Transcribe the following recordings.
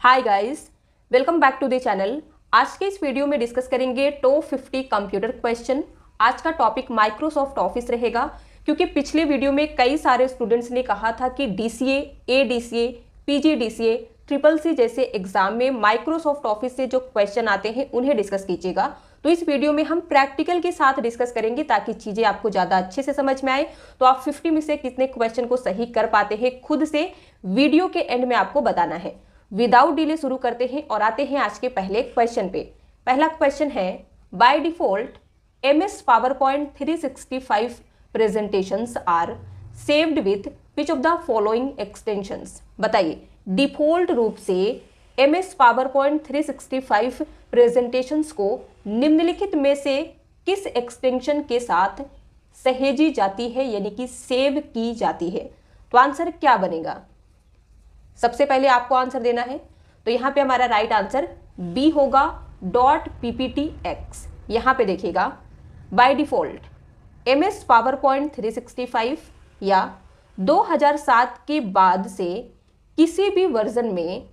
Hi guys, welcome back to the channel. आज के इस वीडियो में डिस्कस करेंगे टॉप 50 कंप्यूटर क्वेश्चन। आज का टॉपिक माइक्रोसॉफ्ट ऑफिस रहेगा, क्योंकि पिछले वीडियो में कई सारे स्टूडेंट्स ने कहा था कि DCA, ADCA, PGDCA, triple C जैसे एग्जाम में माइक्रोसॉफ्ट ऑफिस से जो क्वेश्चन आते हैं उन्हें डिस्कस कीजिएगा। तो इस वीडियो में हम प्रैक्टिकल के साथ डिस्कस करेंगे ताकि चीजें आपको ज्यादा अच्छे से समझ में आए। तो आप 50 में से कितने क्वेश्चन को सही कर पाते हैं खुद से वीडियो के एंड में आपको बताना है। विदाउट डिले शुरू करते हैं और आते हैं आज के पहले क्वेश्चन पे। पहला क्वेश्चन है, by default MS PowerPoint 365 presentations are saved with which of the following extensions. बताइए, डिफॉल्ट रूप से MS PowerPoint 365 प्रेजेंटेशंस को निम्नलिखित में से किस एक्सटेंशन के साथ सहेजी जाती है, यानी कि सेव की जाती है? तो आंसर क्या बनेगा? सबसे पहले आपको आंसर देना है, तो यहां पे हमारा राइट आंसर बी होगा, .pptx। यहां पे देखिएगा, बाय डिफॉल्ट MS PowerPoint 365 या 2007 के बाद से किसी भी वर्जन में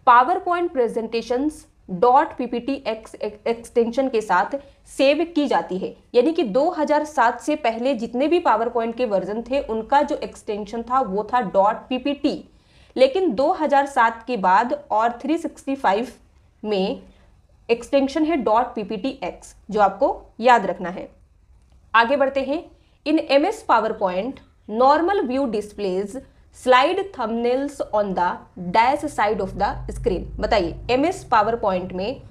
PowerPoint प्रेजेंटेशंस .pptx एक्सटेंशन के साथ सेव की जाती है। यानी कि 2007 से पहले जितने भी PowerPoint के वर्जन थे उनका जो एक्सटेंशन था वो था .ppt, लेकिन 2007 के बाद और 365 में एक्सटेंशन है .pptx, जो आपको याद रखना है। आगे बढ़ते हैं। इन MS PowerPoint normal view displays slide thumbnails on the dash side of the screen. बताइए, MS PowerPoint में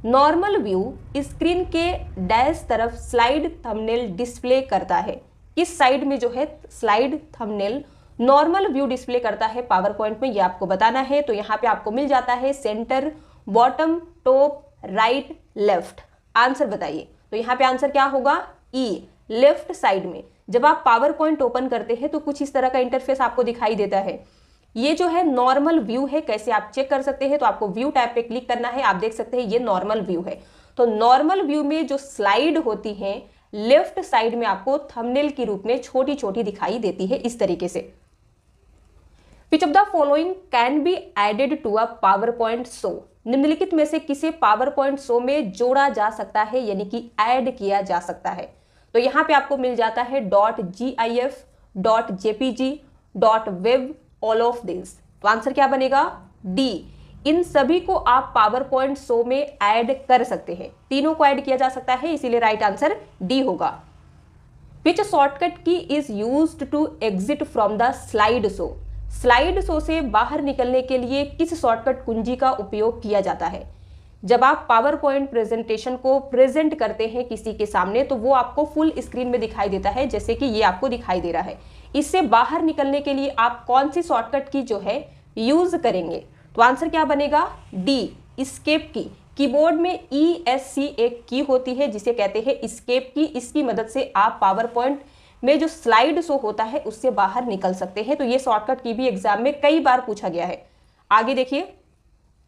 नॉर्मल व्यू स्क्रीन के डैश तरफ स्लाइड थंबनेल डिस्प्ले करता है। किस साइड में जो है slide thumbnail normal view display करता है पावर पॉइंट में, ये आपको बताना है। तो यहाँ पे आपको मिल जाता है centre, bottom, top, right, left. Answer बताइए। तो यहाँ पे आंसर क्या होगा? ई, लेफ्ट साइड में। जब आप पावर पॉइंट ओपन करते हैं तो कुछ इस तरह का इंटरफेस आपको दिखाई देता है। ये जो है नॉर्मल व्यू है। कैसे आप चेक कर सकते हैं? तो आपको व्यू टैब पे क्लिक करना है। आप देख सकते हैं ये नॉर्मल व्यू है। तो नॉर्मल व्यू में जो स्लाइड होती है लेफ्ट साइड में आपको थंबनेल के रूप में छोटी छोटी दिखाई देती है, इस तरीके से। Which of the following can be added to a PowerPoint show? निम्नलिखित में से किसे PowerPoint शो में जोड़ा जा सकता है, यानी कि ऐड किया जा सकता है? तो यहाँ पे आपको मिल जाता है .gif, .jpg, .web, all of this। तो आंसर क्या बनेगा? डी। इन सभी को आप PowerPoint शो में ऐड कर सकते हैं। तीनों को ऐड किया जा सकता है, इसीलिए राइट आंसर डी होगा। Which shortcut key is used to exit from the slide show? Slide show से बाहर निकलने के लिए किस शॉर्टकट कुंजी का उपयोग किया जाता है? जब आप पावर पॉइंट प्रेजेंटेशन को प्रेजेंट करते हैं किसी के सामने तो वो आपको फुल स्क्रीन में दिखाई देता है, जैसे कि ये आपको दिखाई दे रहा है। इससे बाहर निकलने के लिए आप कौन सी शॉर्टकट की जो है यूज करेंगे? तो आंसर क्या बनेगा? डी, एस्केप की। कीबोर्ड में ESC एक की होती है जिसे कहते हैं एस्केप की। इसकी मदद से आप पावर पॉइंट में जो स्लाइड शो होता है उससे बाहर निकल सकते हैं। तो ये शॉर्टकट की भी एग्जाम में कई बार पूछा गया है। आगे देखिए,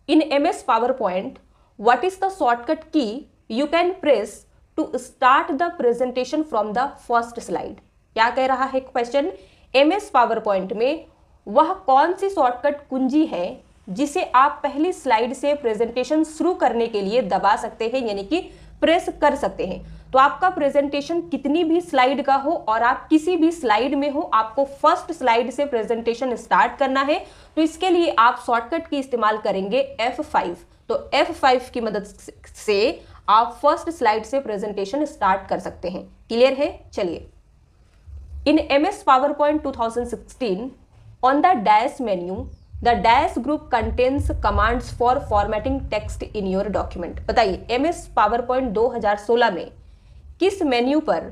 in MS PowerPoint what is the shortcut key you can press to start the presentation from the first slide? क्या कह रहा है क्वेश्चन? MS PowerPoint में वह कौन सी शॉर्टकट कुंजी है जिसे आप पहली स्लाइड से प्रेजेंटेशन शुरू करने के लिए दबा सकते हैं, यानी कि प्रेस कर सकते हैं? तो आपका प्रेजेंटेशन कितनी भी स्लाइड का हो और आप किसी भी स्लाइड में हो, आपको फर्स्ट स्लाइड से प्रेजेंटेशन स्टार्ट करना है। तो इसके लिए आप शॉर्टकट की इस्तेमाल करेंगे F5। तो F5 की मदद से आप फर्स्ट स्लाइड से प्रेजेंटेशन स्टार्ट कर सकते हैं। क्लियर है? चलिए, इन MS PowerPoint 2016 on the dash menu the dash group contains commands for formatting text in your document. बताइए, MS PowerPoint 2016 में किस मेन्यू पर,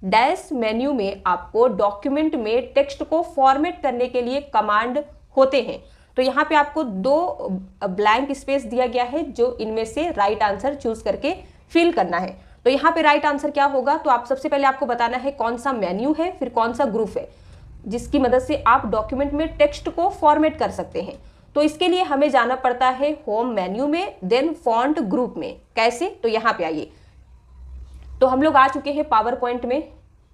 डैश मेन्यू में आपको डॉक्यूमेंट में टेक्स्ट को फॉर्मेट करने के लिए कमांड होते हैं? तो यहाँ पे आपको दो ब्लैंक स्पेस दिया गया है, जो इनमें से राइट आंसर चूज करके फिल करना है। तो यहाँ पे राइट आंसर क्या होगा? तो आप सबसे पहले आपको बताना है कौन सा मेन्यू है, फिर कौन सा ग्रुप है जिसकी मदद से आप डॉक्यूमेंट में टेक्स्ट को फॉर्मेट कर सकते हैं। तो इसके लिए हमें जाना पड़ता है होम मेन्यू में, देन फॉन्ट ग्रुप में। कैसे? तो यहाँ पे आइए, तो हम लोग आ चुके हैं पावर पॉइंट में।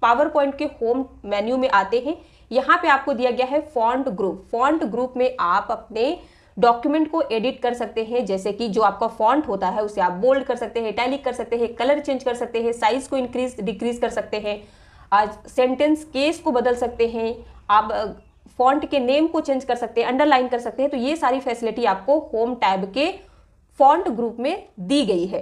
पावर पॉइंट के होम मेन्यू में आते हैं। यहाँ पे आपको दिया गया है फॉन्ट ग्रुप। फॉन्ट ग्रुप में आप अपने डॉक्यूमेंट को एडिट कर सकते हैं, जैसे कि जो आपका फॉन्ट होता है उसे आप बोल्ड कर सकते हैं, इटैलिक कर सकते हैं, कलर चेंज कर सकते हैं, साइज को इंक्रीज डिक्रीज कर सकते हैं, आज सेंटेंस केस को बदल सकते हैं, आप फॉन्ट के नेम को चेंज कर सकते हैं, अंडरलाइन कर सकते हैं। तो ये सारी फैसिलिटी आपको होम टैब के फॉन्ट ग्रुप में दी गई है।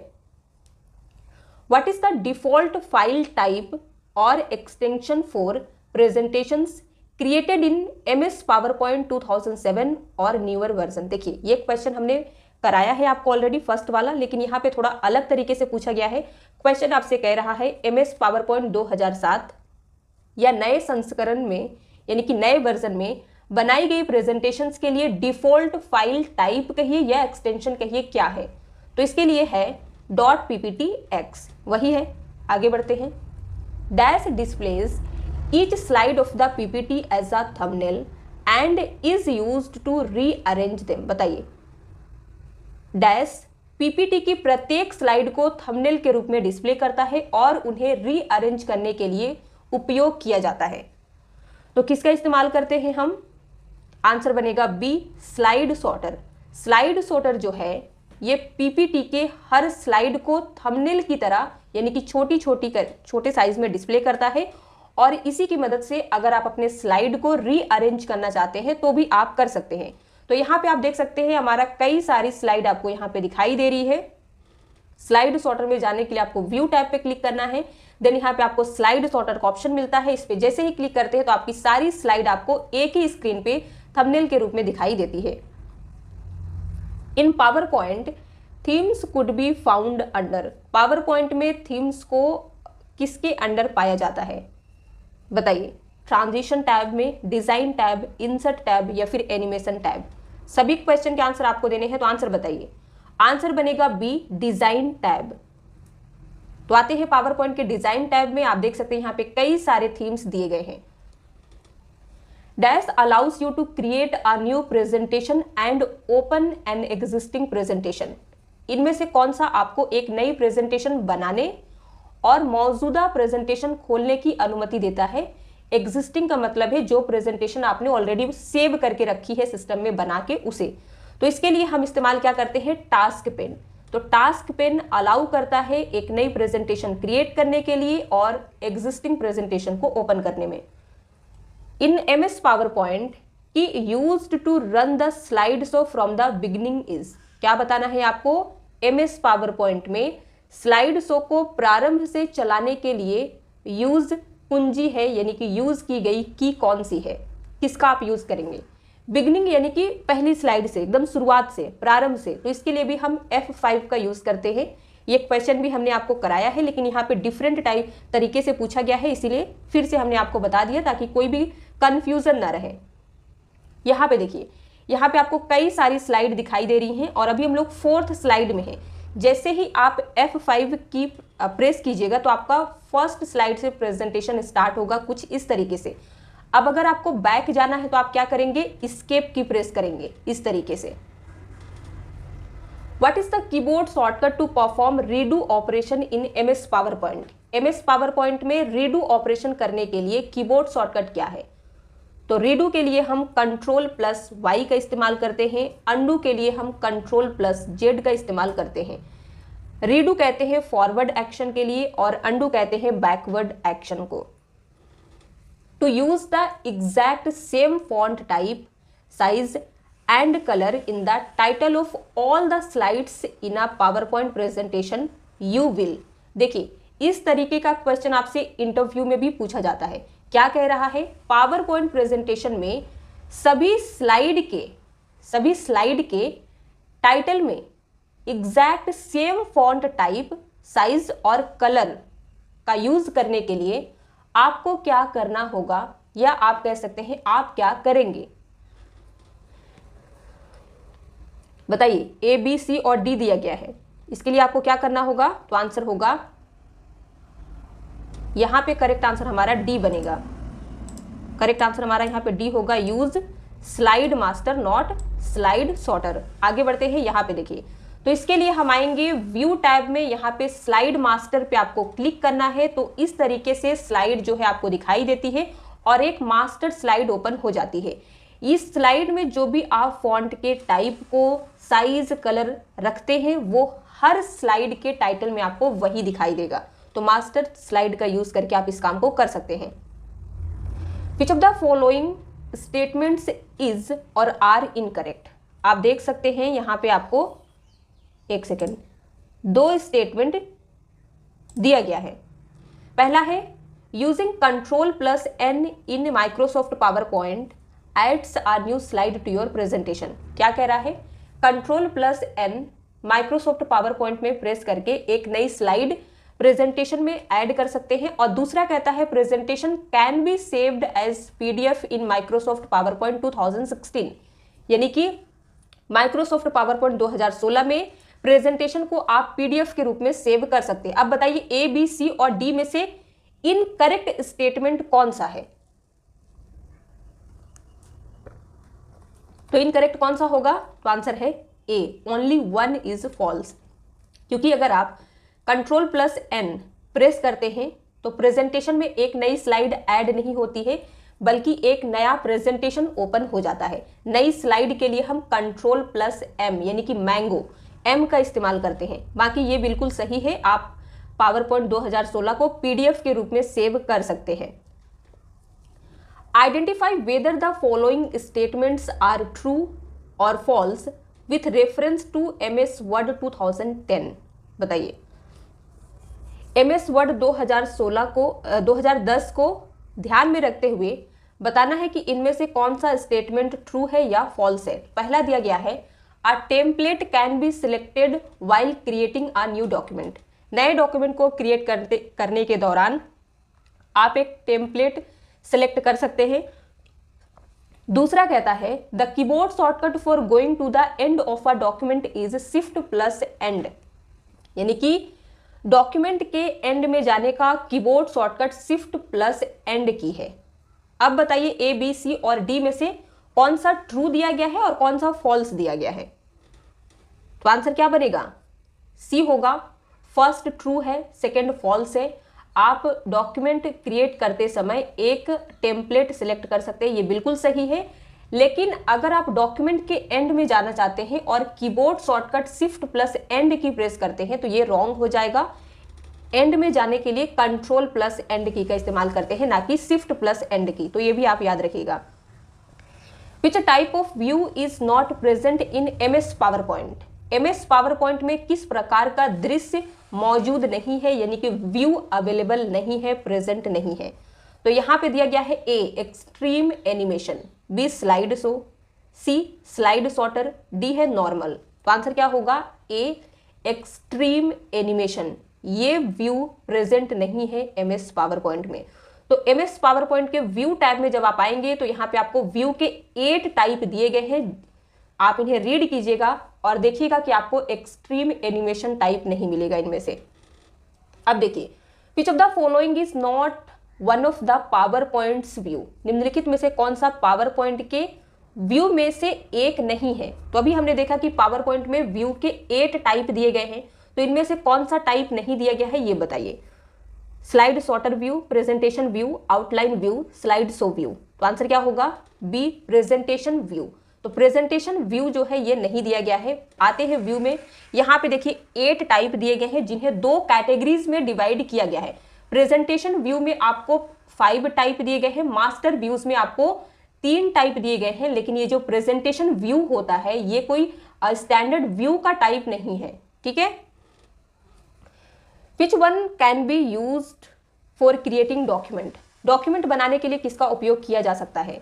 What is the default file type और extension for presentations created in MS PowerPoint 2007 और न्यूअर वर्जन? देखिए ये क्वेश्चन हमने कराया है आपको ऑलरेडी फर्स्ट वाला, लेकिन यहाँ पे थोड़ा अलग तरीके से पूछा गया है। क्वेश्चन आपसे कह रहा है MS PowerPoint 2007 या नए संस्करण में यानी कि नए वर्जन में बनाई गई प्रेजेंटेशंस के लिए डिफॉल्ट फाइल टाइप कहिए या एक्सटेंशन कहिए क्या है? तो इसके लिए है .pptx, वही है। आगे बढ़ते हैं। Dash displays each slide of the PPT as a thumbnail and is used to rearrange them. बताइए, डैश PPT की प्रत्येक स्लाइड को थंबनेल के रूप में डिस्प्ले करता है और उन्हें रीअरेंज करने के लिए उपयोग किया जाता है। तो किसका इस्तेमाल करते हैं हम? आंसर बनेगा B, slide sorter. Slide sorter जो है ये PPT के हर स्लाइड को थंबनेल की तरह यानी कि छोटे साइज में डिस्प्ले करता है और इसी की मदद से अगर आप अपने स्लाइड को रीअरेंज करना चाहते हैं तो भी आप कर सकते हैं। तो यहाँ पे आप देख सकते हैं हमारा कई सारी स्लाइड आपको यहाँ पे दिखाई दे रही है। स्लाइड सॉर्टर में जाने के लिए आपको व्यू टैब पे क्लिक करना है, देन यहाँ पे आपको स्लाइड सॉर्टर का ऑप्शन मिलता है। इस पे जैसे ही क्लिक करते हैं तो आपकी सारी स्लाइड आपको एक ही स्क्रीन पे थंबनेल के रूप में दिखाई देती है। In PowerPoint themes could be found under. Power point में थीम्स को किसके अंडर पाया जाता है? बताइए, ट्रांजिशन टैब में, डिजाइन टैब, इंसर्ट टैब या फिर एनिमेशन टैब? सभी क्वेश्चन के आंसर आपको देने हैं, तो आंसर बताइए। आंसर बनेगा बी, डिजाइन टैब। तो आते हैं पावर पॉइंट के डिजाइन टैब में। आप देख सकते हैं यहाँ पे कई सारे थीम्स दिए गए हैं। Dash allows you to create a new presentation and open an existing presentation. इनमें से कौन सा आपको एक नई प्रेजेंटेशन बनाने और मौजूदा प्रेजेंटेशन खोलने की अनुमति देता है? एग्जिस्टिंग का मतलब है जो प्रेजेंटेशन आपने ऑलरेडी सेव करके रखी है सिस्टम में बना के उसे। तो इसके लिए हम इस्तेमाल क्या करते हैं? Task pen. तो टास्क पेन अलाउ करता है एक नई प्रेजेंटेशन क्रिएट करने के लिए और एग्जिस्टिंग प्रेजेंटेशन को ओपन करने में। इन MS PowerPoint की used to run the slide show from the beginning is. क्या बताना है आपको? MS PowerPoint में स्लाइड शो को प्रारंभ से चलाने के लिए यूज कुंजी है यानी कि यूज की गई की कौन सी है? किसका आप यूज करेंगे? बिगनिंग यानी कि पहली स्लाइड से, एकदम शुरुआत से, प्रारंभ से। तो इसके लिए भी हम F5 का यूज करते हैं। ये क्वेश्चन भी हमने आपको कराया है, लेकिन यहाँ पे डिफरेंट तरीके से पूछा गया है, इसीलिए फिर से हमने आपको बता दिया ताकि कोई भी कंफ्यूजन ना रहे। यहाँ पे देखिए, यहाँ पे आपको कई सारी स्लाइड दिखाई दे रही हैं और अभी हम लोग 4th स्लाइड में हैं। जैसे ही आप F5 की प्रेस कीजिएगा तो आपका फर्स्ट स्लाइड से प्रेजेंटेशन स्टार्ट होगा कुछ इस तरीके से। अब अगर आपको बैक जाना है तो आप क्या करेंगे? एस्केप की प्रेस करेंगे इस तरीके से। What is the keyboard shortcut to perform redo operation in MS PowerPoint? MS PowerPoint में रीडू ऑपरेशन करने के लिए कीबोर्ड शॉर्टकट क्या है? तो रीडू के लिए हम Ctrl+Y का इस्तेमाल करते हैं, अंडू के लिए हम Ctrl+Z का इस्तेमाल करते हैं। रीडू कहते हैं फॉरवर्ड एक्शन के लिए और अंडू कहते हैं बैकवर्ड एक्शन को। To use the exact same font type, size and colour in the title of all the slides in a PowerPoint presentation you will. देखिए, इस तरीके का क्वेश्चन आपसे इंटरव्यू में भी पूछा जाता है। क्या कह रहा है? PowerPoint प्रेजेंटेशन में सभी स्लाइड के टाइटल में exact same font type, size और कलर का यूज करने के लिए आपको क्या करना होगा, या आप कह सकते हैं आप क्या करेंगे? बताइए, A, B, C और D दिया गया है। इसके लिए आपको क्या करना होगा? तो आंसर होगा, यहां पे करेक्ट आंसर हमारा D बनेगा। करेक्ट आंसर हमारा यहाँ पे D होगा, use slide master not slide sorter. आगे बढ़ते हैं, यहाँ पे देखिए। तो इसके लिए हम आएंगे व्यू टैब में, यहाँ पे स्लाइड मास्टर पे आपको क्लिक करना है। तो इस तरीके से स्लाइड जो है आपको दिखाई देती है और एक मास्टर स्लाइड ओपन हो जाती है। इस स्लाइड में जो भी आप फॉन्ट के टाइप को, साइज, कलर रखते हैं वो हर स्लाइड के टाइटल में आपको वही दिखाई देगा। तो मास्टर स्लाइड का यूज करके आप इस काम को कर सकते हैं। विच of the following statements is और आर इनकरेक्ट। आप देख सकते हैं यहाँ पे आपको एक सेकेंड, दो स्टेटमेंट दिया गया है। पहला है using Ctrl+N in Microsoft power point adds a new slide to your presentation. क्या कह रहा है? Ctrl+N माइक्रोसॉफ्ट पावर पॉइंट में प्रेस करके एक नई स्लाइड प्रेजेंटेशन में ऐड कर सकते हैं। और दूसरा कहता है presentation can be saved as PDF in Microsoft power point 2016, यानी कि माइक्रोसॉफ्ट पावर पॉइंट 2016 में प्रेजेंटेशन को आप PDF के रूप में सेव कर सकते हैं। अब बताइए A, B, C और D में से इनकरेक्ट स्टेटमेंट कौन सा है? तो इनकरेक्ट कौन सा होगा? तो आंसर है A, only one is false. क्योंकि अगर आप Ctrl+N प्रेस करते हैं तो प्रेजेंटेशन में एक नई स्लाइड ऐड नहीं होती है, बल्कि एक नया प्रेजेंटेशन ओपन हो जाता है। नई स्लाइड के लिए हम Ctrl+M यानी कि मैंगो M का इस्तेमाल करते हैं। बाकी ये बिल्कुल सही है, आप पावर पॉइंट 2016 को PDF के रूप में सेव कर सकते हैं। Identify whether the following statements are true और false with reference to MS Word 2010। बताइए, MS वर्ड 2010 को ध्यान में रखते हुए बताना है कि इनमें से कौन सा स्टेटमेंट ट्रू है या फॉल्स है। पहला दिया गया है a template can be selected while creating a new document. नए डॉक्यूमेंट को क्रिएट करने के दौरान आप एक टेम्पलेट सिलेक्ट कर सकते हैं। दूसरा कहता है the keyboard shortcut for going to the end of a document is Shift+End, यानी कि डॉक्यूमेंट के एंड में जाने का कीबोर्ड शॉर्टकट Shift+End की है। अब बताइए A, B, C और D में से कौन सा ट्रू दिया गया है और कौन सा फॉल्स दिया गया है? तो आंसर क्या बनेगा? C होगा। फर्स्ट ट्रू है, सेकंड फॉल्स है। आप डॉक्यूमेंट क्रिएट करते समय एक टेम्पलेट सिलेक्ट कर सकते हैं, ये बिल्कुल सही है। लेकिन अगर आप डॉक्यूमेंट के एंड में जाना चाहते हैं और कीबोर्ड शॉर्टकट Shift+End की प्रेस करते हैं तो ये रॉन्ग हो जाएगा। एंड में जाने के लिए Ctrl+End की का इस्तेमाल करते हैं, ना कि Shift+End की। तो ये भी आप याद रखिएगा। Which type of view is not present in MS PowerPoint? MS PowerPoint में किस प्रकार का दृश्य मौजूद नहीं है, यानी कि व्यू अवेलेबल नहीं है, प्रेजेंट नहीं है? तो यहाँ पे दिया गया है A, extreme animation, B, slide show, C, slide shorter, D है नॉर्मल। तो आंसर क्या होगा? A, extreme animation. ये व्यू प्रेजेंट नहीं है MS PowerPoint में। तो MS PowerPoint के व्यू टैब में जब आप आएंगे तो यहाँ पे आपको व्यू के 8 टाइप दिए गए हैं। आप इन्हें रीड कीजिएगा और देखिएगा कि आपको एक्सट्रीम एनिमेशन टाइप नहीं मिलेगा इनमें से। अब देखिए, विच of the following is not one of the power points view. निम्नलिखित में से कौन सा पावर पॉइंट के व्यू में से एक नहीं है? तो अभी हमने देखा कि पावर पॉइंट में व्यू के 8 टाइप दिए गए हैं, तो इनमें से कौन सा टाइप नहीं दिया गया है ये बताइए। Slide shorter view, presentation view, outline view, slide show view. तो आंसर क्या होगा? B, presentation view. तो प्रेजेंटेशन व्यू जो है ये नहीं दिया गया है। आते हैं व्यू में, यहाँ पे देखिए 8 टाइप दिए गए हैं जिन्हें 2 कैटेगरीज में डिवाइड किया गया है। प्रेजेंटेशन व्यू में आपको 5 टाइप दिए गए हैं, मास्टर व्यूज में आपको 3 टाइप दिए गए हैं। लेकिन ये जो प्रेजेंटेशन व्यू होता है ये कोई स्टैंडर्ड व्यू का टाइप नहीं है, ठीक है। Which one can be used for creating document. Document बनाने के लिए किसका उपयोग किया जा सकता है?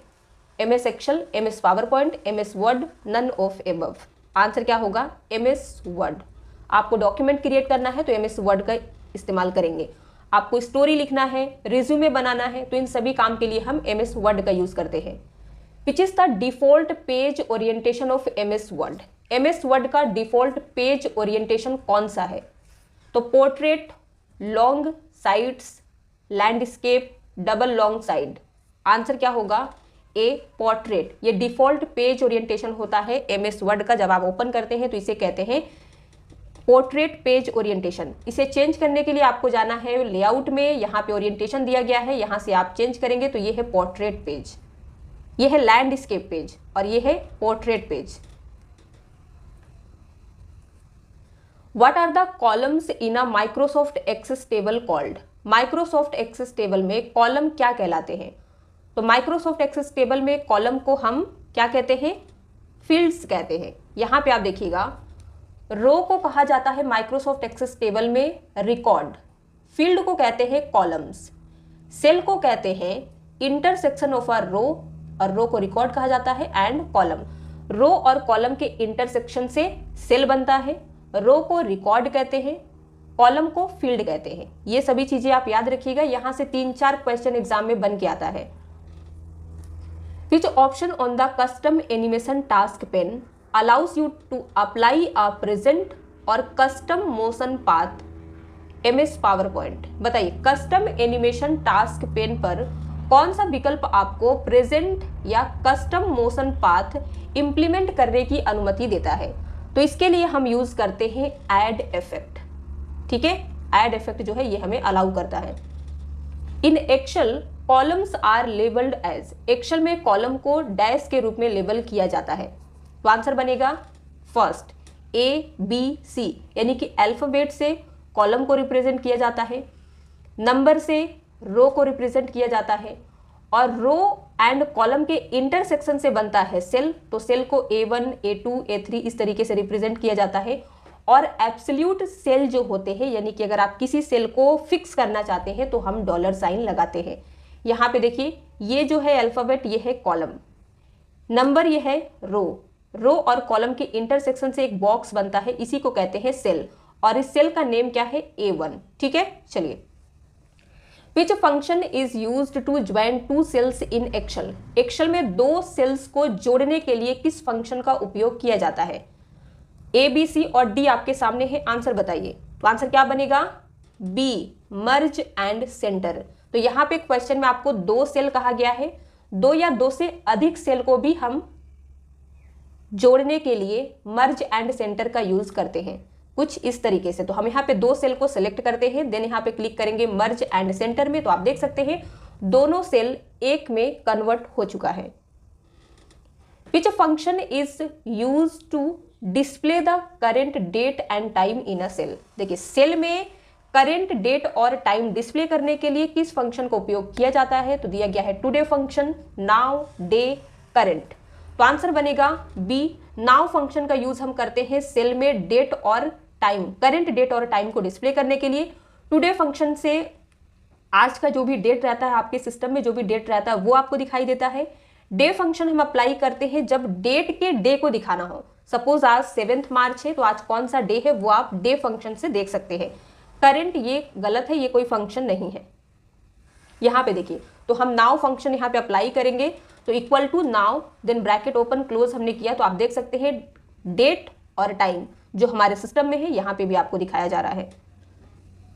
MS Excel, MS PowerPoint, MS Word, none of above. Answer क्या होगा? MS Word। आपको डॉक्यूमेंट क्रिएट करना है तो MS Word का इस्तेमाल करेंगे। आपको स्टोरी लिखना है, रिज्यूमे बनाना है, तो इन सभी काम के लिए हम MS Word का यूज करते हैं। Which is the default page orientation of MS Word। MS Word का डिफॉल्ट पेज ओरिएंटेशन कौन सा है? तो portrait, long sides, landscape, double long side. Answer क्या होगा? ए, पोर्ट्रेट। ये डिफॉल्ट पेज ओरिएंटेशन होता है MS Word का। जब आप ओपन करते हैं तो इसे कहते हैं पोर्ट्रेट पेज ओरिएंटेशन। इसे चेंज करने के लिए आपको जाना है लेआउट में, यहाँ पे ओरिएंटेशन दिया गया है, यहाँ से आप चेंज करेंगे तो ये है पोर्ट्रेट पेज। ये है लैंडस्केप पेज और ये है portrait page. What are the columns in a Microsoft Access table called? Microsoft Access table में कॉलम क्या कहलाते हैं? तो माइक्रोसॉफ्ट एक्सेस टेबल में कॉलम को हम क्या कहते हैं? फील्ड्स कहते हैं। यहां पे आप देखिएगा, रो को कहा जाता है माइक्रोसॉफ्ट एक्सेस टेबल में रिकॉर्ड, फील्ड को कहते हैं कॉलम्स, सेल को कहते हैं इंटरसेक्शन ऑफ अ रो, और रो को रिकॉर्ड कहा जाता है, एंड कॉलम, रो और कॉलम के इंटरसेक्शन से सेल बनता है। रो को रिकॉर्ड कहते हैं, कॉलम को फील्ड कहते हैं। ये सभी चीजें आप याद रखिएगा, यहां से 3-4 क्वेश्चन एग्जाम में बन के आता है। Which option on the custom animation task pane allows you to apply a present or custom motion path MS PowerPoint? बताइए, कस्टम एनिमेशन टास्क पेन पर कौन सा विकल्प आपको प्रेजेंट या कस्टम मोशन पाथ इंप्लीमेंट करने की अनुमति देता है? तो इसके लिए हम यूज करते हैं ऐड इफेक्ट। ठीक है, ऐड इफेक्ट जो है ये हमें अलाउ करता है। In Excel columns are labelled as, Excel में कॉलम को डैश के रूप में लेबल किया जाता है। तो आंसर बनेगा फर्स्ट ABC, यानी कि अल्फाबेट से कॉलम को रिप्रेजेंट किया जाता है, नंबर से रो को रिप्रेजेंट किया जाता है, और रो एंड कॉलम के इंटरसेक्शन से बनता है सेल, तो सेल को A1, A2, A3 इस तरीके से रिप्रेजेंट किया जाता है। और एब्सोल्यूट सेल जो होते हैं, यानी कि अगर आप किसी सेल को फिक्स करना चाहते हैं तो हम डॉलर साइन लगाते हैं। यहाँ पे देखिए, ये जो है अल्फाबेट, ये है कॉलम, नंबर ये है रो, रो और कॉलम के इंटरसेक्शन से एक बॉक्स बनता है, इसी को कहते हैं सेल, और इस सेल का नेम क्या है? A1। ठीक है, चलिए, which function is used to join 2 cells in Excel? Excel में 2 सेल्स को जोड़ने के लिए किस फंक्शन का उपयोग किया जाता है? ABC और D आपके सामने है, आंसर बताइए। तो आंसर क्या बनेगा? B, merge and centre. तो यहाँ पे क्वेश्चन में आपको 2 सेल कहा गया है, 2 या 2 से अधिक सेल को भी हम जोड़ने के लिए मर्ज एंड सेंटर का यूज करते हैं, कुछ इस तरीके से। तो हम यहाँ पे 2 सेल को सिलेक्ट करते हैं, देन यहाँ पे क्लिक करेंगे मर्ज एंड सेंटर में, तो आप देख सकते हैं दोनों सेल एक में कन्वर्ट हो चुका है। Which function is use to display the current date and time in a cell? देखिए, सेल में करेंट डेट और टाइम डिस्प्ले करने के लिए किस फंक्शन का उपयोग किया जाता है? तो दिया गया है today function, now, day, current. तो आंसर बनेगा B, नाउ फंक्शन का यूज हम करते हैं सेल में डेट और टाइम, करेंट डेट और टाइम को डिस्प्ले करने के लिए। टुडे फंक्शन से आज का जो भी डेट रहता है, आपके सिस्टम में जो भी डेट रहता है वो आपको दिखाई देता है। डे फंक्शन हम अप्लाई करते हैं जब डेट के डे को दिखाना हो, सपोज आज 7 मार्च है, तो आज कौन सा डे है वो आप डे फंक्शन से देख सकते हैं। करेंट ये गलत है, ये कोई फंक्शन नहीं है। यहाँ पे देखिए, तो हम नाउ फंक्शन यहाँ पे अप्लाई करेंगे, तो equal to now, then bracket open close हमने किया, तो आप देख सकते हैं डेट और टाइम जो हमारे सिस्टम में है यहाँ पे भी आपको दिखाया जा रहा है।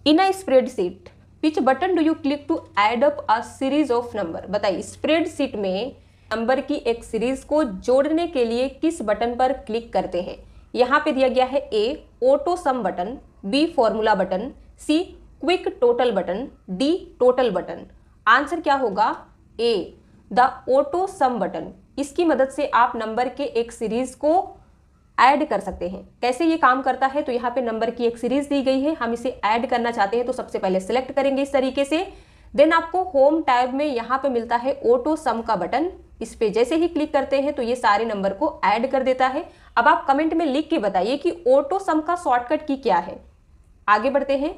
In a spreadsheet which button do you click to add up a series of number? बताइए, स्प्रेडशीट में नंबर की एक सीरीज को जोड़ने के लिए किस बटन पर क्लिक करते हैं? यहाँ पे दिया गया है A, auto some button, B, formula button, C, quick total button, D, total button. Answer क्या होगा? A, the auto some button. इसकी मदद से आप नंबर के एक सीरीज को ऐड कर सकते हैं। कैसे ये काम करता है? तो यहाँ पे नंबर की एक सीरीज दी गई है, हम इसे ऐड करना चाहते हैं, तो सबसे पहले सिलेक्ट करेंगे इस तरीके से, देन आपको होम टैब में यहाँ पे मिलता है ऑटो सम का बटन, इस पे जैसे ही क्लिक करते हैं तो ये सारे नंबर को ऐड कर देता है। अब आप कमेंट में लिख के बताइए कि ऑटो सम का शॉर्टकट की क्या है। आगे बढ़ते हैं।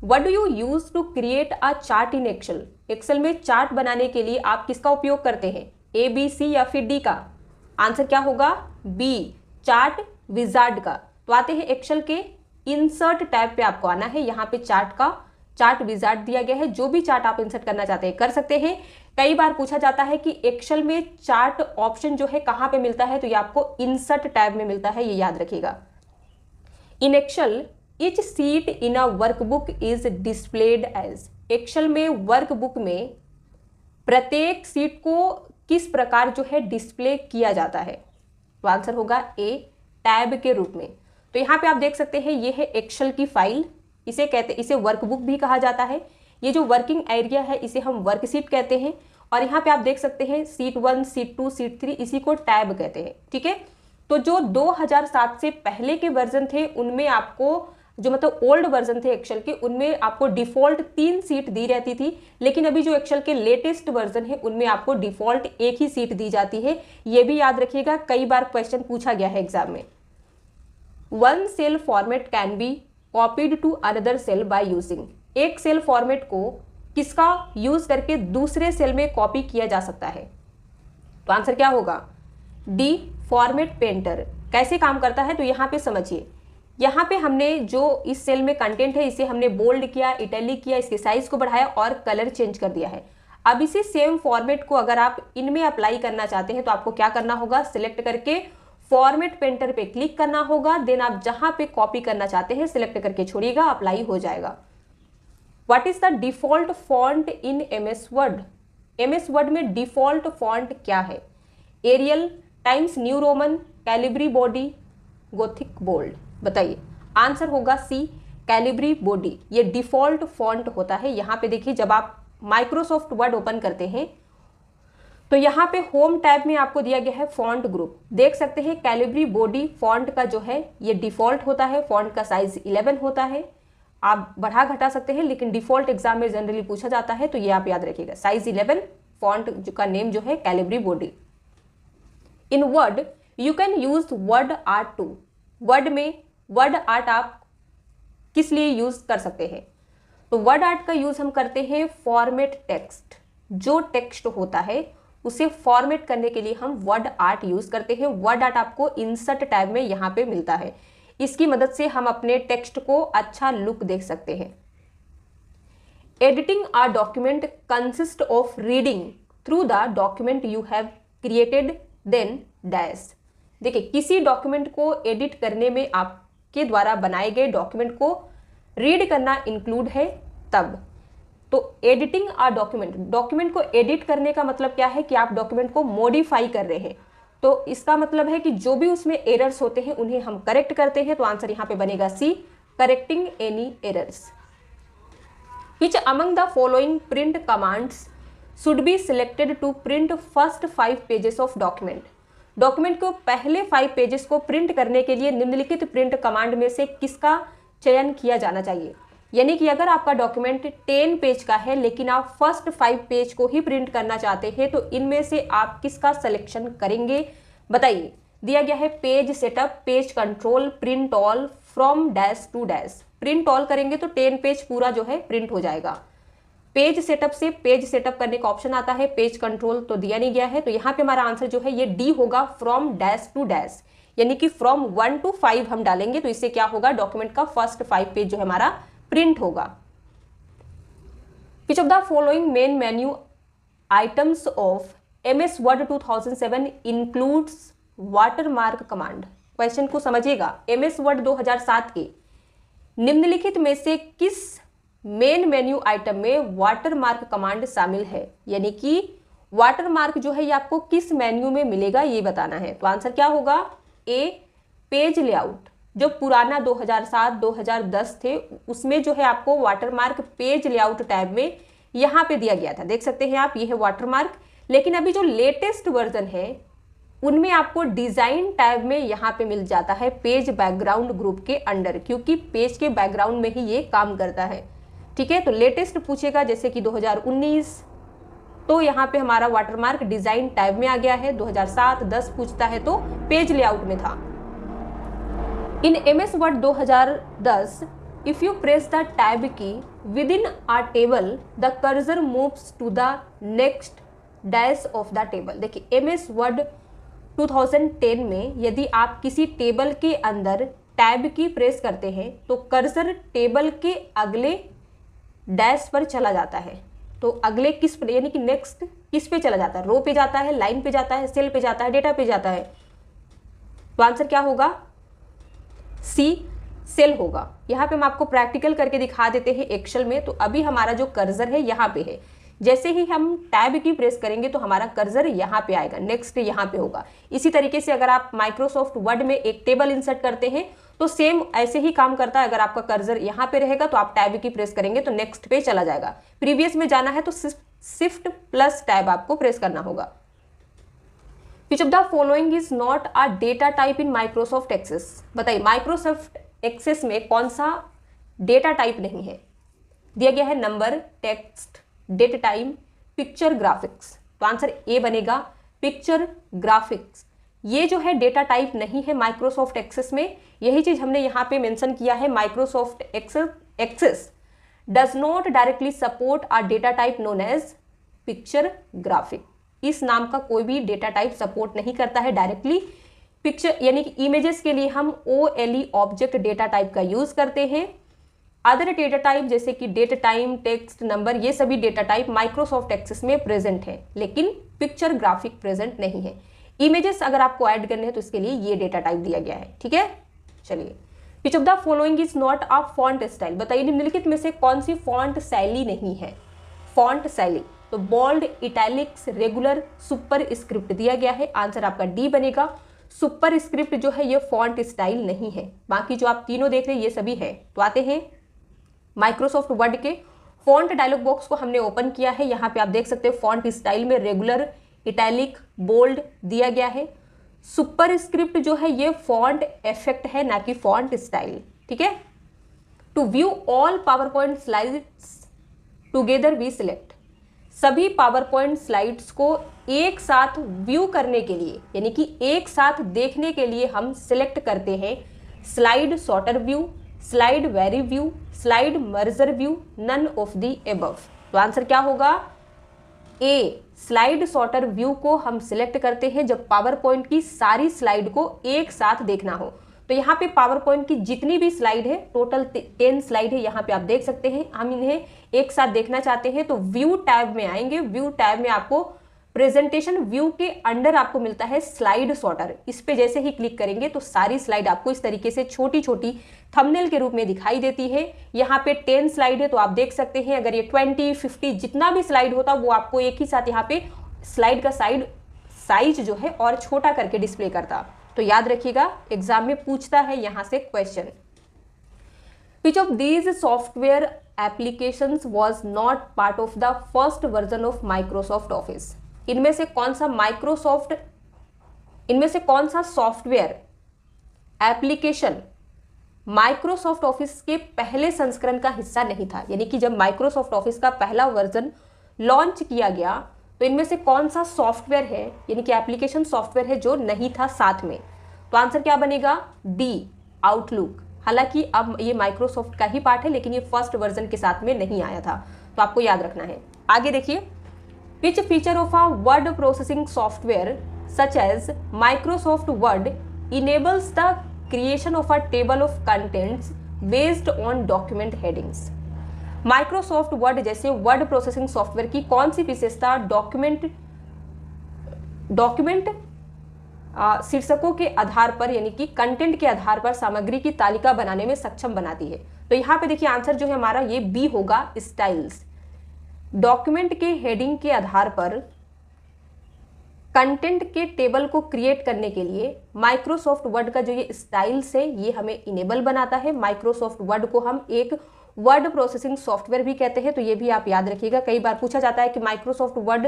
What do you use to create a chart in Excel? Excel में चार्ट बनाने के लिए आप किसका उपयोग करते हैं? A, B, C या फिर D का? आंसर क्या होगा? B, चार्ट विजार्ड का। तो आते हैं एक्सेल के इंसर्ट टैब पे, आपको आना है, यहाँ पे चार्ट विजार्ड दिया गया है, जो भी चार्ट आप इंसर्ट करना चाहते हैं कर सकते हैं। कई बार पूछा जाता है कि एक्सेल में चार्ट ऑप्शन जो है कहाँ पे मिलता है, तो ये आपको इंसर्ट टैब में मिलता है, ये याद रखिएगा। In Excel each sheet in a workbook is displayed as? Excel में वर्कबुक में प्रत्येक सीट को किस प्रकार जो है डिस्प्ले किया जाता है? तो आंसर होगा A, टैब के रूप में। तो यहाँ पे आप देख सकते हैं ये है एक्सेल की फाइल, इसे वर्कबुक भी कहा जाता है। ये जो वर्किंग एरिया है इसे हम वर्कशीट कहते हैं, और यहाँ पे आप देख सकते हैं सीट 1, सीट 2, सीट 3, इसी को टैब कहते हैं। ठीक है, तो जो 2007 से पहले के वर्जन थे उनमें आपको जो मतलब ओल्ड वर्जन थे एक्सेल के, उनमें आपको डिफॉल्ट 3 सीट दी रहती थी, लेकिन अभी जो एक्सेल के लेटेस्ट वर्जन है उनमें आपको डिफॉल्ट 1 ही सीट दी जाती है। ये भी याद रखिएगा, कई बार क्वेश्चन पूछा गया है एग्जाम में। 1 cell format can be copied to another cell by using. एक सेल फॉर्मेट को किसका यूज करके दूसरे सेल में कॉपी किया जा सकता है? तो आंसर क्या होगा? D, format painter. कैसे काम करता है तो यहाँ पे समझिए, यहाँ पे हमने जो इस सेल में कंटेंट है इसे हमने बोल्ड किया, इटैलिक किया, इसके साइज को बढ़ाया और कलर चेंज कर दिया है। अब इसी सेम फॉर्मेट को अगर आप इनमें अप्लाई करना चाहते हैं तो आपको क्या करना होगा? सिलेक्ट करके फॉर्मेट पेंटर पे क्लिक करना होगा, देन आप जहां पे कॉपी करना चाहते हैं सिलेक्ट करके छोड़िएगा, अप्लाई हो जाएगा। What is the default font in MS Word? MS Word में डिफॉल्ट फॉन्ट क्या है? Arial, Times New Roman, Calibri body, Gothic bold. बताइए, आंसर होगा सी, कैलिब्री बॉडी। ये डिफॉल्ट फॉन्ट होता है। यहाँ पे देखिए, जब आप माइक्रोसॉफ्ट वर्ड ओपन करते हैं तो यहाँ पे होम टैब में आपको दिया गया है फॉन्ट ग्रुप, देख सकते हैं कैलिब्री बॉडी फॉन्ट का जो है ये डिफॉल्ट होता है। फॉन्ट का साइज 11 होता है, आप बढ़ा घटा सकते हैं, लेकिन डिफॉल्ट एग्जाम में जनरली पूछा जाता है, तो ये आप याद रखिएगा, साइज 11, फॉन्ट का नेम जो है Calibri body. In Word you can use Word Art to. Word में वर्ड आर्ट आप किस लिए यूज कर सकते हैं? तो वर्ड आर्ट का यूज हम करते हैं फॉर्मेट टेक्स्ट। जो टेक्स्ट होता है उसे फॉर्मेट करने के लिए हम वर्ड आर्ट यूज करते हैं। वर्ड आर्ट आपको इंसर्ट टैब में यहाँ पे मिलता है। इसकी मदद से हम अपने टेक्स्ट को अच्छा लुक देख सकते हैं। Editing a document consist of reading through the document you have created then dash. देखिए, किसी डॉक्यूमेंट को एडिट करने में आपके द्वारा बनाए गए डॉक्यूमेंट को रीड करना इंक्लूड है तब। तो एडिटिंग अ डॉक्यूमेंट, डॉक्यूमेंट को एडिट करने का मतलब क्या है कि आप डॉक्यूमेंट को मॉडिफाई कर रहे हैं, तो इसका मतलब है कि जो भी उसमें एरर्स होते हैं उन्हें हम करेक्ट करते हैं। तो आंसर यहाँ पे बनेगा C, correcting any errors. Which among the following print commands should be selected to print first 5 pages of document. Document को पहले 5 पेजेस को प्रिंट करने के लिए निम्नलिखित प्रिंट कमांड में से किसका चयन किया जाना चाहिए? यानी कि अगर आपका डॉक्यूमेंट 10 पेज का है लेकिन आप फर्स्ट 5 पेज को ही प्रिंट करना चाहते हैं, तो इनमें से आप किसका सिलेक्शन करेंगे? बताइए, दिया गया है page setup, page control, print all, from dash to dash. Print all करेंगे तो 10 पेज पूरा जो है प्रिंट हो जाएगा। पेज सेटअप से पेज सेटअप करने का ऑप्शन आता है, पेज कंट्रोल तो दिया नहीं गया है, तो यहाँ पे हमारा आंसर जो है ये डी होगा, फ्रॉम डैश टू डैश। यानी कि फ्रॉम 1 to 5 हम डालेंगे तो इससे क्या होगा? डॉक्यूमेंट का फर्स्ट 5 पेज जो है हमारा प्रिंट होगा। Which of the following main menu items of MS Word 2007 includes watermark command. Question को समझिएगा, MS Word 2007 के निम्नलिखित में से किस मेन मेन्यू आइटम में वाटरमार्क कमांड शामिल है? यानी कि वाटरमार्क जो है ये आपको किस मेन्यू में मिलेगा ये बताना है। तो आंसर क्या होगा? ए, पेज लेआउट। जो पुराना 2007-2010 थे उसमें जो है आपको वाटरमार्क पेज लेआउट टैब में यहाँ पे दिया गया था, देख सकते हैं आप, ये है वाटरमार्क। लेकिन अभी जो लेटेस्ट वर्जन है उनमें आपको डिजाइन टैब में यहाँ पे मिल जाता है पेज बैकग्राउंड ग्रुप के अंडर, क्योंकि पेज के बैकग्राउंड में ही ये काम करता है। ठीक है, तो लेटेस्ट पूछेगा जैसे कि 2019, तो यहाँ पे हमारा वाटरमार्क डिजाइन टैब में आ गया है। 2007-10 पूछता है तो पेज लेआउट में था। इन MS Word 2010, if you press the tab key within a table, the cursor moves to the next dash of the table। देखिए, MS Word 2010 में यदि आप किसी टेबल के अंदर टैब की प्रेस करते हैं तो कर्सर टेबल के अगले डैश पर चला जाता है। तो अगले किस पर, यानी कि नेक्स्ट किस पे चला जाता है? रो पे जाता है, लाइन पे जाता है, सेल पे जाता है, डेटा पे जाता है। तो आंसर क्या होगा? सी, सेल होगा। यहाँ पे हम आपको प्रैक्टिकल करके दिखा देते हैं एक्सेल में। तो अभी हमारा जो कर्सर है यहाँ पे है, जैसे ही हम टैब की प्रेस करेंगे तो हमारा कर्सर यहाँ पे आएगा, नेक्स्ट यहाँ पे होगा। इसी तरीके से अगर आप माइक्रोसॉफ्ट वर्ड में एक टेबल इंसर्ट करते हैं तो सेम ऐसे ही काम करता है। अगर आपका कर्सर यहाँ पे रहेगा तो आप टैब की प्रेस करेंगे तो नेक्स्ट पे चला जाएगा। प्रीवियस में जाना है तो सिर्फ शिफ्ट प्लस टैब आपको प्रेस करना होगा। Which of the following is not a data type in Microsoft Access. बताइए माइक्रोसॉफ्ट एक्सेस में कौन सा डेटा टाइप नहीं है। दिया गया है number, text, date time, picture, graphics. तो आंसर ए बनेगा पिक्चर ग्राफिक्स। ये जो है डेटा टाइप नहीं है माइक्रोसॉफ्ट एक्सेस में। यही चीज हमने यहाँ पे मेंशन किया है, Microsoft Access does not directly support a data type known as picture graphic. इस नाम का कोई भी डेटा टाइप सपोर्ट नहीं करता है डायरेक्टली। पिक्चर यानी कि इमेजेस के लिए हम OLE ऑब्जेक्ट डेटा टाइप का यूज करते हैं। अदर डेटा टाइप जैसे कि डेट टाइम, टेक्स्ट, नंबर, ये सभी डेटा टाइप माइक्रोसॉफ्ट एक्सेस में प्रेजेंट है, लेकिन पिक्चर ग्राफिक प्रेजेंट नहीं है। इमेजेस अगर आपको ऐड करने हैं तो इसके लिए ये डेटा टाइप दिया गया है। ठीक है, चलिए। विच of the following is not a font style. बताइए निम्नलिखित में से कौन सी फॉन्ट शैली नहीं है। फॉन्ट शैली तो bold, italics, regular, superscript दिया गया है। आंसर आपका डी बनेगा। सुपर स्क्रिप्ट जो है ये फॉन्ट स्टाइल नहीं है। बाकी जो आप तीनों देख रहे हैं ये सभी है। तो आते हैं माइक्रोसॉफ्ट वर्ड के फॉन्ट डायलॉग बॉक्स को हमने ओपन किया है। यहाँ पे आप देख सकते हैं फॉन्ट स्टाइल में रेगुलर, इटैलिक, बोल्ड दिया गया है। सुपर स्क्रिप्ट जो है ये फॉन्ट इफेक्ट है, ना कि फॉन्ट स्टाइल। ठीक है। To view all power point slides together we select. सभी पावर पॉइंट स्लाइड्स को एक साथ व्यू करने के लिए यानी कि एक साथ देखने के लिए हम सिलेक्ट करते हैं slide sorter view, slide very view, slide merger view, none of the above. तो आंसर क्या होगा? ए, स्लाइड सॉर्टर व्यू को हम सिलेक्ट करते हैं जब पावर पॉइंट की सारी स्लाइड को एक साथ देखना हो। तो यहाँ पे पावर पॉइंट की जितनी भी स्लाइड है, टोटल 10 स्लाइड है, यहाँ पे आप देख सकते हैं। हम इन्हें एक साथ देखना चाहते हैं तो व्यू टैब में आएंगे। व्यू टैब में आपको प्रेजेंटेशन व्यू के अंडर आपको मिलता है स्लाइड सॉर्टर। इस पे जैसे ही क्लिक करेंगे तो सारी स्लाइड आपको इस तरीके से छोटी छोटी थंबनेल के रूप में दिखाई देती है। यहाँ पे 10 स्लाइड है तो आप देख सकते हैं अगर ये 20, 50 जितना भी स्लाइड होता वो आपको एक ही साथ यहाँ पे स्लाइड का साइज जो है और छोटा करके डिस्प्ले करता। तो याद रखिएगा एग्जाम में पूछता है यहाँ से question. Which of these software applications was not part of the first version of Microsoft Office? इनमें से कौन सा सॉफ्टवेयर एप्लीकेशन माइक्रोसॉफ्ट ऑफिस के पहले संस्करण का हिस्सा नहीं था? यानी कि जब माइक्रोसॉफ्ट ऑफिस का पहला वर्जन लॉन्च किया गया तो इनमें से कौन सा सॉफ्टवेयर है यानी कि एप्लीकेशन सॉफ्टवेयर है जो नहीं था साथ में? तो आंसर क्या बनेगा? D, outlook. हालांकि अब ये माइक्रोसॉफ्ट का ही पार्ट है लेकिन ये फर्स्ट वर्जन के साथ में नहीं आया था, तो आपको याद रखना है। आगे देखिए, which feature of a word processing software such as Microsoft Word enables the creation of a table of contents based on document headings. Microsoft Word जैसे वर्ड प्रोसेसिंग सॉफ्टवेयर की कौन सी विशेषता डॉक्यूमेंट शीर्षकों के आधार पर यानी कि कंटेंट के आधार पर सामग्री की तालिका बनाने में सक्षम बनाती है? तो यहाँ पे देखिए आंसर जो है हमारा ये बी होगा, स्टाइल्स। डॉक्यूमेंट के हेडिंग के आधार पर कंटेंट के टेबल को क्रिएट करने के लिए माइक्रोसॉफ्ट वर्ड का जो ये स्टाइल्स है ये हमें इनेबल बनाता है। माइक्रोसॉफ्ट वर्ड को हम एक वर्ड प्रोसेसिंग सॉफ्टवेयर भी कहते हैं, तो ये भी आप याद रखिएगा। कई बार पूछा जाता है कि माइक्रोसॉफ्ट वर्ड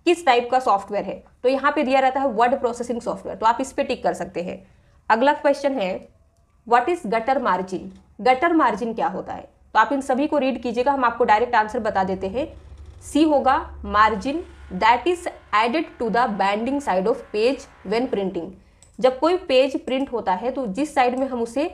किस टाइप का सॉफ्टवेयर है, तो यहाँ पे दिया रहता है वर्ड प्रोसेसिंग सॉफ्टवेयर, तो आप इस पे टिक कर सकते हैं। अगला क्वेश्चन है what is gutter margin. Gutter margin क्या होता है? तो आप इन सभी को रीड कीजिएगा, हम आपको डायरेक्ट आंसर बता देते हैं। सी होगा margin that is added to the binding side of page when printing. जब कोई पेज प्रिंट होता है तो जिस साइड में हम उसे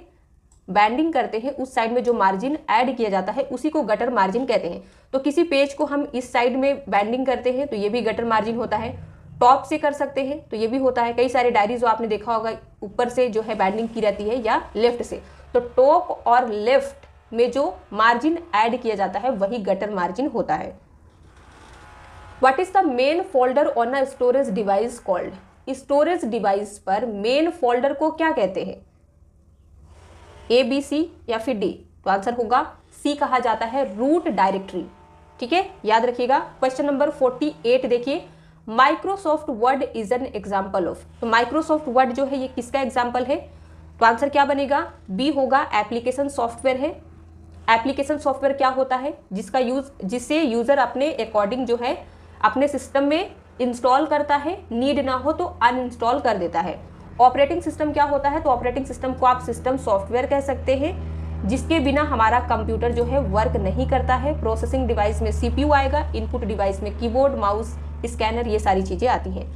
बैंडिंग करते हैं उस साइड में जो मार्जिन ऐड किया जाता है उसी को गटर मार्जिन कहते हैं। तो किसी पेज को हम इस साइड में बैंडिंग करते हैं तो ये भी गटर मार्जिन होता है। टॉप से कर सकते हैं तो ये भी होता है। कई सारे डायरी जो आपने देखा होगा ऊपर से जो है बैंडिंग की रहती है या लेफ्ट से, तो टॉप और लेफ्ट में जो मार्जिन ऐड किया जाता है वही गटर मार्जिन होता है। What is the main folder on a storage device called. Storage device पर मेन फोल्डर को क्या कहते हैं? ए, बी, सी या फिर डी? तो आंसर होगा सी, कहा जाता है रूट डायरेक्टरी। ठीक है, याद रखिएगा। क्वेश्चन नंबर 48 देखिए, Microsoft word is an example of. तो माइक्रोसॉफ्ट वर्ड जो है ये किसका एग्जाम्पल है? तो आंसर क्या बनेगा? बी होगा, एप्लीकेशन सॉफ्टवेयर है। एप्लीकेशन सॉफ्टवेयर क्या होता है, जिससे यूजर अपने अकॉर्डिंग जो है अपने सिस्टम में इंस्टॉल करता है, नीड ना हो तो अनइंस्टॉल कर देता है। ऑपरेटिंग सिस्टम क्या होता है, तो ऑपरेटिंग सिस्टम को आप सिस्टम सॉफ्टवेयर कह सकते हैं, जिसके बिना हमारा कंप्यूटर जो है वर्क नहीं करता है। प्रोसेसिंग डिवाइस में सीपीयू आएगा, इनपुट डिवाइस में कीबोर्ड, माउस, स्कैनर, ये सारी चीजें आती हैं।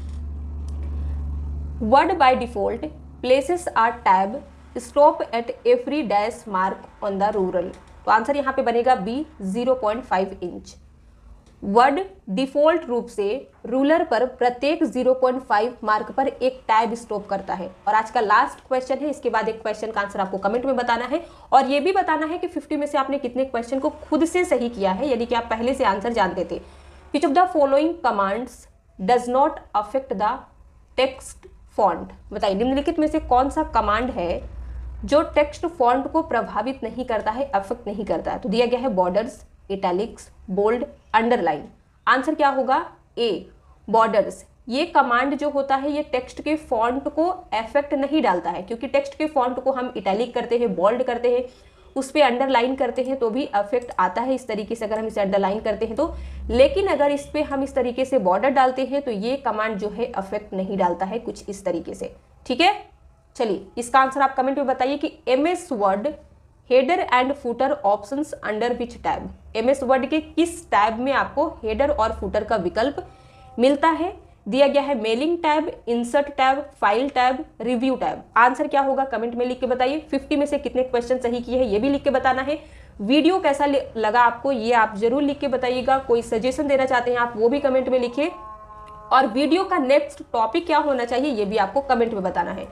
Word by default places are tab stop at every dash mark on the ruler. तो आंसर यहाँ पे बनेगा बी 0.5 इंच। वर्ड डिफॉल्ट रूप से रूलर पर प्रत्येक 0.5 मार्क पर एक टैब स्टॉप करता है। और आज का लास्ट क्वेश्चन है, इसके बाद एक क्वेश्चन का आंसर आपको कमेंट में बताना है और ये भी बताना है कि 50 में से आपने कितने क्वेश्चन को खुद से सही किया है, यानी कि आप पहले से आंसर जानते थे। विच of the following commands does not affect the text font. बताइए निम्नलिखित में से कौन सा कमांड है जो टेक्स्ट फॉन्ट को प्रभावित नहीं करता है, अफेक्ट नहीं करता है। तो दिया गया है borders, italics, bold, underline. Answer क्या होगा, ए बॉर्डर्स। ये कमांड जो होता है ये टेक्स्ट के फॉन्ट को इफेक्ट नहीं डालता है, क्योंकि टेक्स्ट के फॉन्ट को हम इटैलिक करते हैं, बोल्ड करते हैं, उस पर अंडरलाइन करते हैं तो भी इफेक्ट आता है इस तरीके से, अगर हम इसे अंडरलाइन करते हैं तो। लेकिन अगर इस पर हम इस तरीके से बॉर्डर डालते हैं तो ये कमांड जो है इफेक्ट नहीं डालता है, कुछ इस तरीके से। ठीक है, चलिए इसका आंसर आप कमेंट में बताइए कि MS word header and footer options under which tab. MS word के किस टैब में आपको हेडर और फुटर का विकल्प मिलता है। दिया गया है mailing tab, insert tab, file tab, review tab. Answer क्या होगा कमेंट में लिख के बताइए। 50 में से कितने क्वेश्चन सही किए हैं ये भी लिख के बताना है। वीडियो कैसा लगा आपको ये आप जरूर लिख के बताइएगा। कोई सजेशन देना चाहते हैं आप वो भी कमेंट में लिखिए, और वीडियो का नेक्स्ट टॉपिक क्या होना चाहिए ये भी आपको कमेंट में बताना है।